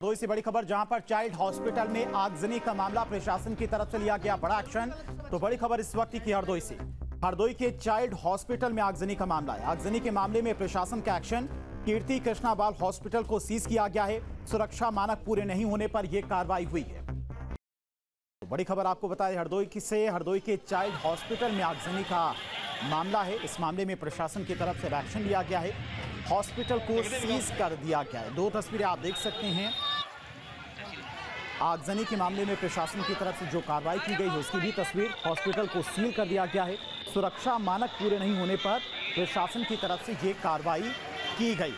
तो इसी बड़ी खबर, जहां पर चाइल्ड हॉस्पिटल में आगजनी का मामला, प्रशासन की तरफ से लिया गया बड़ा एक्शन। तो बड़ी खबर इस वक्त की हरदोई से। हरदोई के चाइल्ड हॉस्पिटल में आगजनी का मामला है। आगजनी के मामले में प्रशासन का एक्शन। कीर्ति कृष्णा बाल हॉस्पिटल को सीज किया गया है। सुरक्षा मानक पूरे नहीं होने पर यह कार्रवाई हुई है। तो बड़ी खबर आपको बताएं हरदोई से। हरदोई के चाइल्ड हॉस्पिटल में आगजनी का मामला है। इस मामले में प्रशासन की तरफ से एक्शन लिया गया है। हॉस्पिटल को सीज कर दिया गया है। दो तस्वीरें आप देख सकते हैं। आगजनी के मामले में प्रशासन की तरफ से जो कार्रवाई की गई है उसकी भी तस्वीर। हॉस्पिटल को सील कर दिया गया है। सुरक्षा मानक पूरे नहीं होने पर प्रशासन की तरफ से ये कार्रवाई की गई।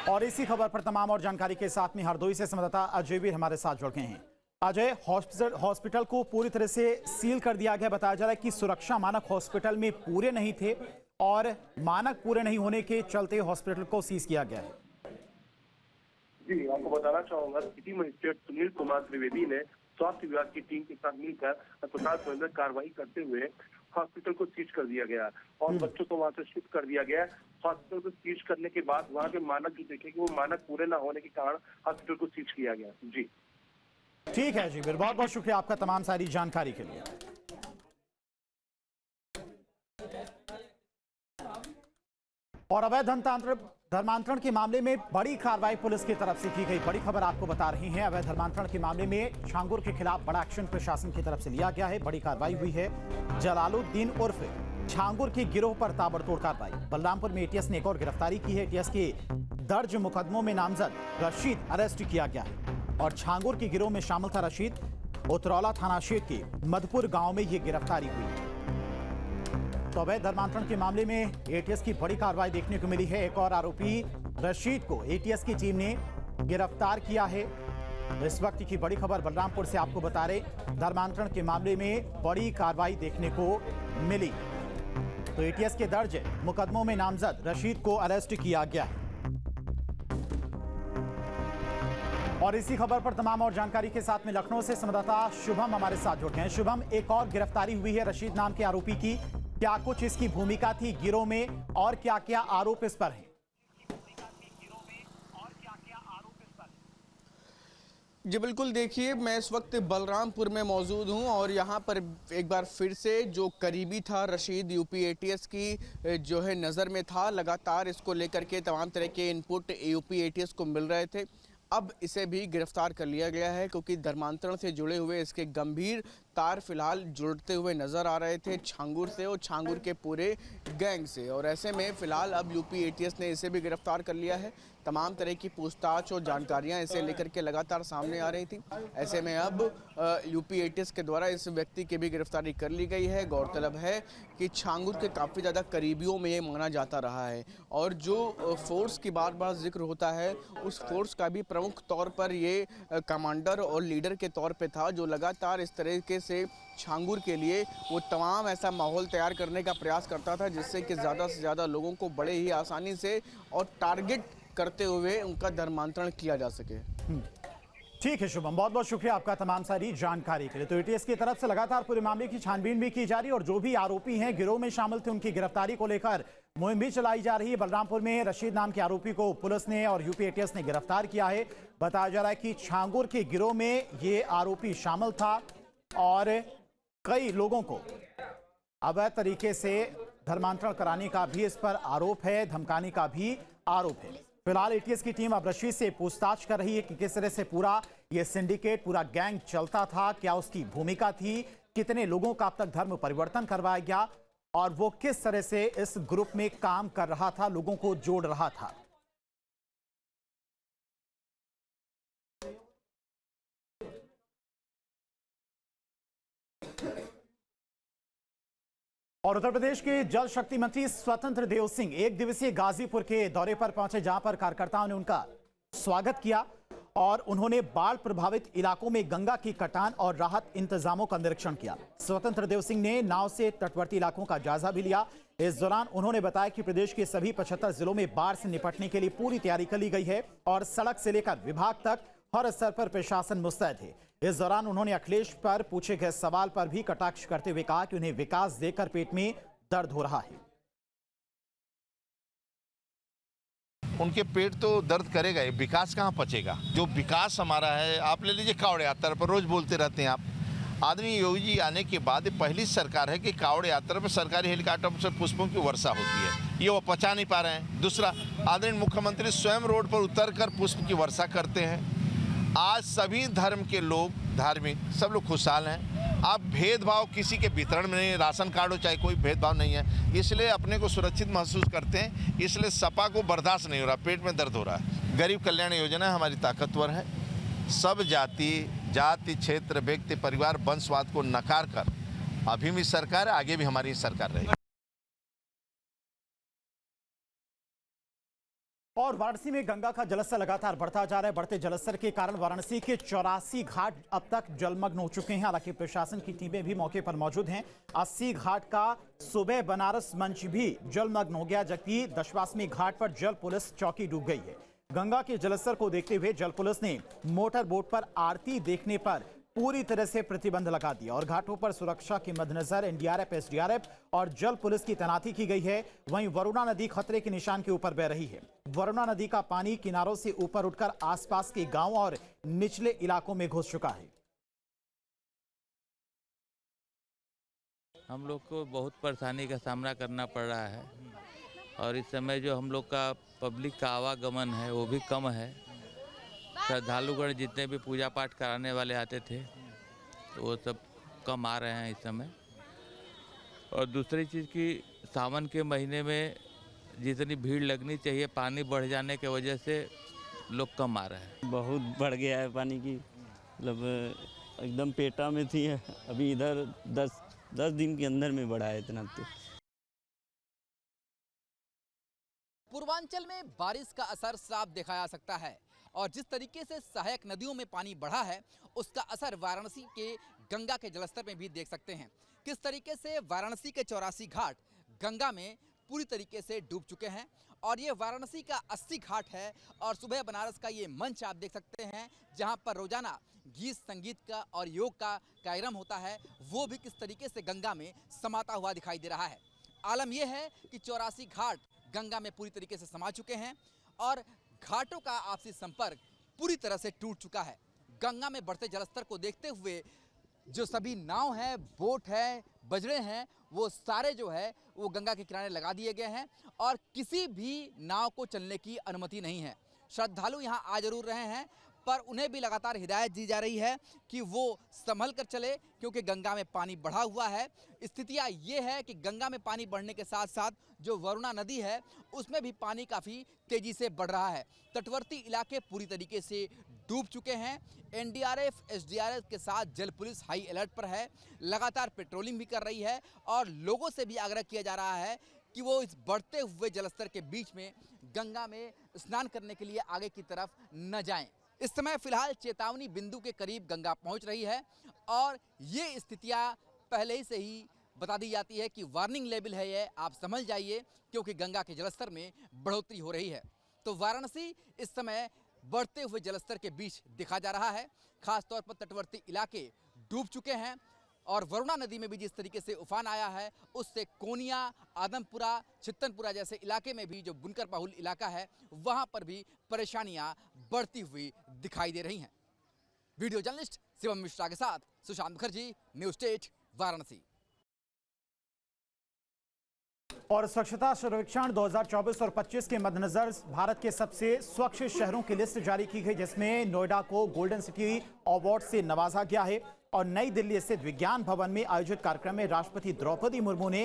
और इसी खबर पर तमाम और जानकारी के साथ में हरदोई से संवाददाता अजय वीर हमारे साथ जुड़ गए हैं। अजय, हॉस्पिटल को पूरी तरह से सील कर दिया गया। बताया जा रहा है कि सुरक्षा मानक हॉस्पिटल में पूरे नहीं थे और मानक पूरे नहीं होने के चलते हॉस्पिटल को सीज किया गया है। जी, आपको बताना चाहूंगा, सिटी मजिस्ट्रेट सुनील कुमार त्रिवेदी ने स्वास्थ्य विभाग की टीम के साथ मिलकर अस्पताल के अंदर कार्रवाई करते हुए हॉस्पिटल को सीज कर दिया गया और बच्चों को वहां से शिफ्ट कर दिया गया। हॉस्पिटल को सीज करने के बाद वहां के मानक जो देखे कि वो मानक पूरे न होने के कारण हॉस्पिटल को सीज किया गया। जी ठीक है जी, बहुत बहुत शुक्रिया आपका तमाम सारी जानकारी के लिए। और अवैध धर्मांतरण के मामले में बड़ी कार्रवाई पुलिस की तरफ से की गई। बड़ी खबर आपको बता रही हैं। अवैध धर्मांतरण के मामले में छांगुर के खिलाफ बड़ा एक्शन प्रशासन की तरफ से लिया गया है। बड़ी कार्रवाई हुई है। जलालुद्दीन उर्फ छांगुर के गिरोह पर ताबड़तोड़ कार्रवाई। बलरामपुर में एटीएस ने एक और गिरफ्तारी की है। एटीएस के दर्ज मुकदमों में नामजद रशीद अरेस्ट किया गया है और छांगुर के गिरोह में शामिल था रशीद। उतरौला थाना क्षेत्र के मधुपुर गांव में यह गिरफ्तारी हुई। तो अवैध धर्मांतरण के मामले में एटीएस की बड़ी कार्रवाई देखने को मिली है। एक और आरोपी रशीद को एटीएस की टीम ने गिरफ्तार किया है। इस वक्त की बड़ी खबर बलरामपुर से आपको बता रहे, धर्मांतरण के मामले में बड़ी कार्रवाई देखने को मिली। तो एटीएस के दर्ज मुकदमों में नामजद रशीद को अरेस्ट किया गया है। और इसी खबर पर तमाम और जानकारी के साथ में लखनऊ से संवाददाता शुभम हमारे साथ जुड़ गए हैं। शुभम, एक और गिरफ्तारी हुई है रशीद नाम के आरोपी की। क्या कुछ इसकी भूमिका थी गिरोह में और क्या क्या आरोप इस पर हैं? जी बिल्कुल, देखिए मैं इस वक्त बलरामपुर में मौजूद हूं और यहां पर एक बार फिर से जो करीबी था रशीद, यूपी एटीएस की जो है नज़र में था। लगातार इसको लेकर के तमाम तरह के इनपुट यूपी एटीएस को मिल रहे थे। अब इसे भी गिरफ्तार कर लिया गया है क्योंकि धर्मांतरण से जुड़े हुए इसके गंभीर तार फिलहाल जुड़ते हुए नज़र आ रहे थे छांगुर से और छांगुर के पूरे गैंग से। और ऐसे में फ़िलहाल अब यूपी एटीएस ने इसे भी गिरफ्तार कर लिया है। तमाम तरह की पूछताछ और जानकारियां इसे लेकर के लगातार सामने आ रही थी। ऐसे में अब यूपी एटीएस के द्वारा इस व्यक्ति की भी गिरफ्तारी कर ली गई है। गौरतलब है कि छांगुर के काफ़ी ज़्यादा करीबियों में ये माना जाता रहा है और जो फोर्स की बार बार जिक्र होता है उस फोर्स का भी प्रमुख तौर पर ये कमांडर और लीडर के तौर पे था, जो लगातार इस तरीके से छांगुर के लिए वो तमाम ऐसा माहौल तैयार करने का प्रयास करता था जिससे कि ज़्यादा से ज़्यादा लोगों को बड़े ही आसानी से और टारगेट करते हुए उनका धर्मांतरण किया जा सके। ठीक है शुभम, बहुत बहुत शुक्रिया आपका तमाम सारी जानकारी के लिए। तो एटीएस की तरफ से लगातार पूरे मामले की छानबीन भी की जा रही है और जो भी आरोपी हैं गिरोह में शामिल थे उनकी गिरफ्तारी को लेकर मुहिम भी चलाई जा रही है। बलरामपुर में रशीद नाम के आरोपी को पुलिस ने और यूपी एटीएस ने गिरफ्तार किया है। बताया जा रहा है कि छांगुर के गिरोह में ये आरोपी शामिल था और कई लोगों को अवैध तरीके से धर्मांतरण कराने का भी इस पर आरोप है, धमकाने का भी आरोप है। फिलहाल एटीएस की टीम अब रशीद से पूछताछ कर रही है कि किस तरह से पूरा ये सिंडिकेट, पूरा गैंग चलता था, क्या उसकी भूमिका थी, कितने लोगों का अब तक धर्म परिवर्तन करवाया गया और वो किस तरह से इस ग्रुप में काम कर रहा था, लोगों को जोड़ रहा था। और उत्तर प्रदेश के जल शक्ति मंत्री स्वतंत्र देव सिंह एक दिवसीय गाजीपुर के दौरे पर पहुंचे, जहां पर कार्यकर्ताओं ने उनका स्वागत किया और उन्होंने बाढ़ प्रभावित इलाकों में गंगा की कटान और राहत इंतजामों का निरीक्षण किया। स्वतंत्र देव सिंह ने नाव से तटवर्ती इलाकों का जायजा भी लिया। इस दौरान उन्होंने बताया कि प्रदेश के सभी 75 जिलों में बाढ़ से निपटने के लिए पूरी तैयारी कर ली गई है और सड़क से लेकर विभाग तक हर स्तर पर प्रशासन मुस्तैद है। इस दौरान उन्होंने अखिलेश पर पूछे गए सवाल पर भी कटाक्ष करते हुए कहा कि उन्हें विकास देखकर पेट में दर्द हो रहा है। उनके पेट तो दर्द करेगा ही, विकास कहाँ पचेगा। जो विकास हमारा है, आप ले लीजिए कावड़ यात्रा पर रोज बोलते रहते हैं आप। आदरणीय योगी जी आने के बाद पहली सरकार है कि कावड़ यात्रा पर सरकारी हेलीकॉप्टर से पुष्पों की वर्षा होती है, ये वो पचा नहीं पा रहे हैं। दूसरा, आदरणीय मुख्यमंत्री स्वयं रोड पर उतरकर पुष्प की वर्षा करते हैं। आज सभी धर्म के लोग, धार्मिक सब लोग खुशहाल हैं। आप भेदभाव किसी के वितरण में नहीं, राशन कार्ड हो चाहे कोई भेदभाव नहीं है, इसलिए अपने को सुरक्षित महसूस करते हैं। इसलिए सपा को बर्दाश्त नहीं हो रहा, पेट में दर्द हो रहा है। गरीब कल्याण योजना हमारी ताकतवर है। सब जाति, क्षेत्र, व्यक्ति, परिवार, वंशवाद को नकार कर अभी भी सरकार, आगे भी हमारी सरकार रहेगी। और वाराणसी में गंगा का जलस्तर लगातार बढ़ता जा रहा है। बढ़ते जलस्तर के कारण वाराणसी के 84 घाट अब तक जलमग्न हो चुके हैं। हालांकि प्रशासन की टीमें भी मौके पर मौजूद हैं। 80 घाट का सुबह बनारस मंच भी जलमग्न हो गया, जबकि दशवासमी घाट पर जल पुलिस चौकी डूब गई है। गंगा के जलस्तर को देखते हुए जल पुलिस ने मोटर बोट पर आरती देखने पर पूरी तरह से प्रतिबंध लगा दिया और घाटों पर सुरक्षा के मद्देनजर एनडीआरएफ, एसडीआरएफ और जल पुलिस की तैनाती की गई है। वहीं वरुणा नदी खतरे के निशान के ऊपर बह रही है। वरुणा नदी का पानी किनारों से ऊपर उठकर आसपास के गांव और निचले इलाकों में घुस चुका है। हम लोग को बहुत परेशानी का सामना करना पड़ रहा है और इस समय जो हम लोग का पब्लिक का आवागमन है वो भी कम है। श्रद्धालुगण जितने भी पूजा पाठ कराने वाले आते थे तो वो सब कम आ रहे हैं इस समय। और दूसरी चीज़ कि सावन के महीने में जितनी भीड़ लगनी चाहिए, पानी बढ़ जाने की वजह से लोग कम आ रहे हैं। बहुत बढ़ गया है पानी की, मतलब एकदम पेटा में थी, अभी इधर 10 दिन के अंदर में बढ़ा है इतना। तो पूर्वांचल में बारिश का असर साफ देखा जा सकता है और जिस तरीके से सहायक नदियों में पानी बढ़ा है उसका असर वाराणसी के गंगा के जलस्तर में भी देख सकते हैं। किस तरीके से वाराणसी के 84 घाट गंगा में पूरी तरीके से डूब चुके हैं और ये वाराणसी का 80 घाट है और सुबह बनारस का ये मंच आप देख सकते हैं जहां पर रोजाना गीत संगीत का और योग का कार्यक्रम होता है, वो भी किस तरीके से गंगा में समाता हुआ दिखाई दे रहा है। आलम यह है कि 84 घाट गंगा में पूरी तरीके से समा चुके हैं और घाटों का आपसी संपर्क पूरी तरह से टूट चुका है। गंगा में बढ़ते जलस्तर को देखते हुए जो सभी नाव हैं, बोट है, बजड़े हैं, वो सारे जो है वो गंगा के किनारे लगा दिए गए हैं और किसी भी नाव को चलने की अनुमति नहीं है। श्रद्धालु यहाँ आ जरूर रहे हैं पर उन्हें भी लगातार हिदायत दी जा रही है कि वो संभल कर चले क्योंकि गंगा में पानी बढ़ा हुआ है। स्थितियाँ ये है कि गंगा में पानी बढ़ने के साथ साथ जो वरुणा नदी है उसमें भी पानी काफ़ी तेज़ी से बढ़ रहा है। तटवर्ती इलाके पूरी तरीके से डूब चुके हैं। एनडीआरएफ, एसडीआरएफ के साथ जल पुलिस हाई अलर्ट पर है, लगातार पेट्रोलिंग भी कर रही है और लोगों से भी आग्रह किया जा रहा है कि वो इस बढ़ते हुए जलस्तर के बीच में गंगा में स्नान करने के लिए आगे की तरफ न जाएं। इस समय फिलहाल चेतावनी बिंदु के करीब गंगा पहुंच रही है और ये स्थितियां पहले ही से ही बता दी जाती है कि वार्निंग लेवल है ये, आप समझ जाइए क्योंकि गंगा के जलस्तर में बढ़ोतरी हो रही है। तो वाराणसी इस समय बढ़ते हुए जलस्तर के बीच दिखा जा रहा है। खासतौर पर तटवर्ती इलाके डूब चुके हैं और वरुणा नदी में भी जिस तरीके से उफान आया है उससे कोनिया, आदमपुरा, छित्तनपुरा जैसे इलाके में भी जो बुनकर बाहुल इलाका है वहां पर भी परेशानियां बढ़ती हुई दिखाई दे रही हैं। वीडियो जर्नलिस्ट शिवम मिश्रा के साथ सुशांत मुखर्जी, न्यूज़ स्टेट, वाराणसी। और स्वच्छता सर्वेक्षण 2024 और 25 के मद्देनजर भारत के सबसे स्वच्छ शहरों की लिस्ट जारी की गई, जिसमें नोएडा को गोल्डन सिटी अवार्ड से नवाजा गया है। और नई दिल्ली स्थित विज्ञान भवन में आयोजित कार्यक्रम में राष्ट्रपति द्रौपदी मुर्मू ने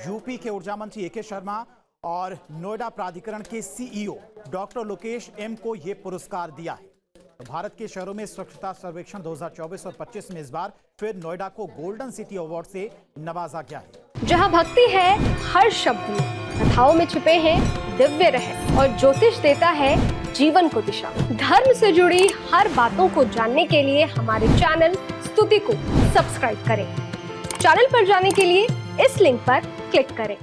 यूपी के ऊर्जा मंत्री ए.के. शर्मा और नोएडा प्राधिकरण के सीईओ डॉक्टर लोकेश एम को यह पुरस्कार दिया है। तो भारत के शहरों में स्वच्छता सर्वेक्षण 2024 और 25 में इस बार फिर नोएडा को गोल्डन सिटी अवार्ड से नवाजा गया है। जहां भक्ति है हर शब्द में, कथाओं में छिपे हैं दिव्य रहस्य और ज्योतिष देता है जीवन को दिशा। धर्म से जुड़ी हर बातों को जानने के लिए हमारे चैनल स्तुति को सब्सक्राइब करें। चैनल पर जाने के लिए इस लिंक पर क्लिक करें।